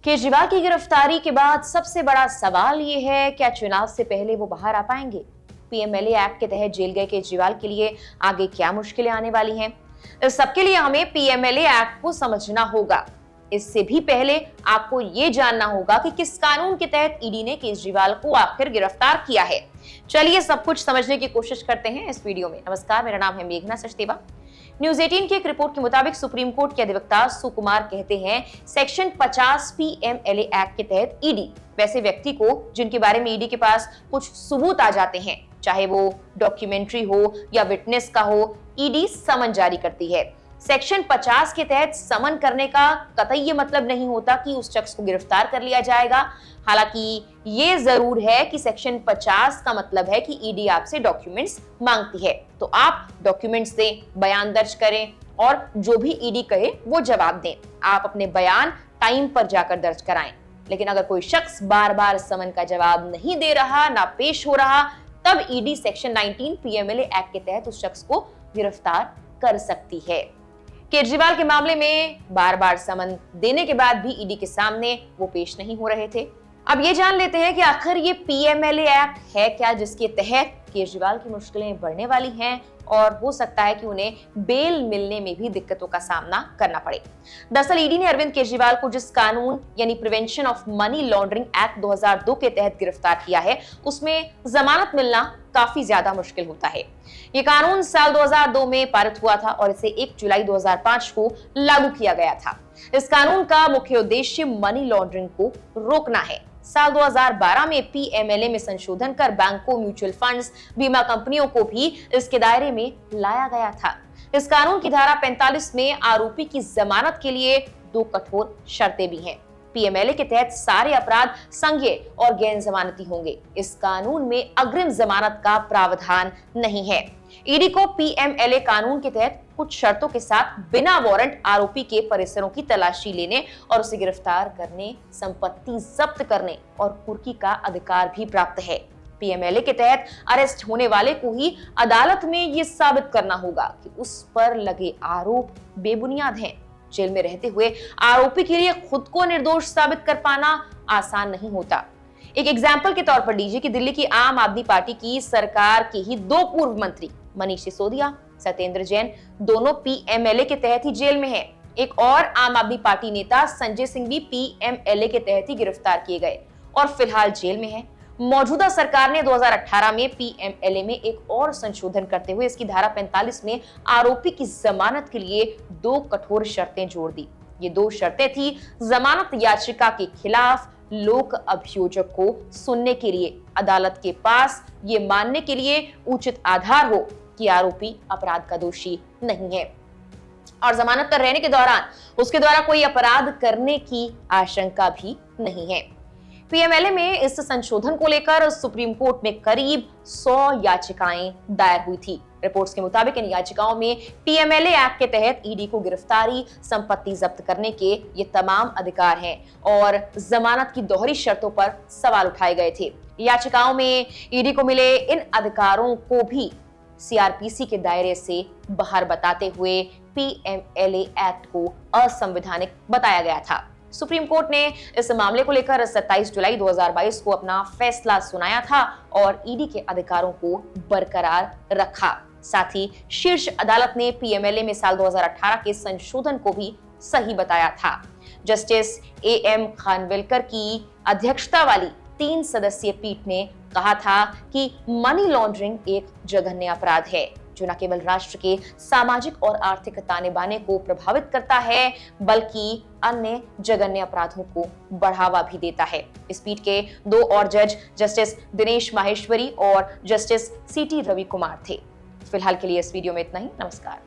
केजरीवाल की गिरफ्तारी के बाद सबसे बड़ा सवाल ये है, क्या चुनाव से पहले वो बाहर आ पाएंगे? पीएमएलए एक्ट के तहत जेल गए केजरीवाल के लिए आगे क्या मुश्किलें आने वाली हैं? इस सबके लिए हमें पीएमएलए एक्ट को समझना होगा। इससे भी पहले आपको ये जानना होगा कि किस कानून के तहत ईडी ने केजरीवाल को आखिर गिरफ्तार किया है। चलिए सब कुछ समझने की कोशिश करते हैं इस वीडियो में। नमस्कार, मेरा नाम है मेघना सचदेवा। न्यूज 18 की एक रिपोर्ट के मुताबिक सुप्रीम कोर्ट के अधिवक्ता सुकुमार कहते हैं, सेक्शन 50 पीएमएलए एक्ट के तहत ईडी वैसे व्यक्ति को जिनके बारे में ईडी के पास कुछ सबूत आ जाते हैं, चाहे वो डॉक्यूमेंट्री हो या विटनेस का हो, ईडी समन जारी करती है। सेक्शन 50 के तहत समन करने का कतई ये मतलब नहीं होता कि उस शख्स को गिरफ्तार कर लिया जाएगा। हालांकि ये जरूर है कि सेक्शन 50 का मतलब है कि ईडी आपसे डॉक्यूमेंट्स मांगती है, तो आप डॉक्यूमेंट्स दें, बयान दर्ज करें और जो भी ईडी कहे वो जवाब दें। आप अपने बयान टाइम पर जाकर दर्ज कराएं। लेकिन अगर कोई शख्स बार बार समन का जवाब नहीं दे रहा, ना पेश हो रहा, तब ईडी सेक्शन 19 पीएमएलए एक्ट के तहत उस शख्स को गिरफ्तार कर सकती है। केजरीवाल के मामले में बार बार समन देने के बाद भी ईडी के सामने वो पेश नहीं हो रहे थे। अब ये जान लेते हैं कि आखिर ये पीएमएलए एक्ट है क्या, जिसके तहत केजरीवाल की मुश्किलें बढ़ने वाली हैं और हो सकता है कि उन्हें बेल मिलने में भी दिक्कतों का सामना करना पड़े। दरअसल ईडी ने अरविंद केजरीवाल को जिस कानून यानी prevention of money laundering act 2002 के तहत गिरफ्तार किया है, उसमें जमानत मिलना काफी ज्यादा मुश्किल होता है। ये कानून साल 2002 में पारित हुआ था और इसे 1 जुलाई 2005 को लागू किया गया था। इस कानून का मुख्य उद्देश्य मनी लॉन्ड्रिंग को रोकना है। साल 2012 में पीएमएलए में संशोधन कर बैंकों, म्यूचुअल फंड्स, बीमा कंपनियों को भी इसके दायरे में लाया गया था। इस कानून की धारा 45 में आरोपी की जमानत के लिए 2 कठोर शर्तें भी हैं। पीएमएलए के तहत सारे अपराध संज्ञेय और गैर जमानती होंगे। इस कानून में अग्रिम जमानत का प्रावधान नहीं है। ईडी को पीएमएलए कानून के तहत कुछ शर्तों के साथ बिना वारंट आरोपी के परिसरों की तलाशी लेने और उसे गिरफ्तार करने, संपत्ति जब्त करने और कुर्की का अधिकार भी प्राप्त है। पीएमएलए के तहत अरेस्ट होने वाले को ही अदालत में ये साबित करना होगा कि उस पर लगे आरोप बेबुनियाद हैं। जेल में रहते हुए आरोपी के लिए खुद को निर्दोष साबित कर पाना आसान नहीं होता। एक एग्जाम्पल के तौर पर लीजिए कि दिल्ली की आम आदमी पार्टी की सरकार के ही 2 पूर्व मंत्री मनीष सिसोदिया, सत्येंद्र जैन दोनों पीएमएलए के तहत ही जेल में हैं। एक और आम आदमी पार्टी नेता संजय सिंह भी पीएमएलए के तहत ही गिरफ्तार किए गए और फिलहाल जेल में हैं। मौजूदा सरकार ने 2018 में पीएमएलए में एक और संशोधन करते हुए इसकी धारा 45 में आरोपी की जमानत के लिए 2 कठोर शर्तें जोड़ दी। ये 2 शर्तें थी, जमानत याचिका के खिलाफ लोक अभियोजक को सुनने के लिए अदालत के पास ये मानने के लिए उचित आधार हो कि आरोपी अपराध का दोषी नहीं है और जमानत पर रहने के दौरान उसके द्वारा कोई अपराध करने की आशंका भी नहीं है। पीएमएलए में इस संशोधन को लेकर सुप्रीम कोर्ट में करीब 100 याचिकाएं दायर हुई थी। रिपोर्ट्स के मुताबिक इन याचिकाओं में पीएमएलए एक्ट के तहत ईडी को गिरफ्तारी, संपत्ति जब्त करने के ये तमाम अधिकार हैं और जमानत की दोहरी शर्तों पर सवाल उठाए गए थे। याचिकाओं में ईडी को मिले इन अधिकारों को भी सीआरपीसी के दायरे से बाहर बताते हुए पीएमएलए एक्ट को असंवैधानिक बताया गया था। सुप्रीम कोर्ट ने इस मामले को लेकर 27 जुलाई 2022 को अपना फैसला सुनाया था और ईडी के अधिकारों को बरकरार रखा। साथ ही शीर्ष अदालत ने पीएमएलए में साल 2018 के संशोधन को भी सही बताया था। जस्टिस एएम खानविलकर की अध्यक्षता वाली 3 सदस्यीय पीठ ने कहा था कि मनी लॉन्ड्रिंग एक जघन्य अपराध है जो न केवल राष्ट्र के सामाजिक और आर्थिक ताने बाने को प्रभावित करता है, बल्कि अन्य जघन्य अपराधों को बढ़ावा भी देता है। इस पीठ के 2 और जज जस्टिस दिनेश माहेश्वरी और जस्टिस सीटी रवि कुमार थे। फिलहाल के लिए इस वीडियो में इतना ही। नमस्कार।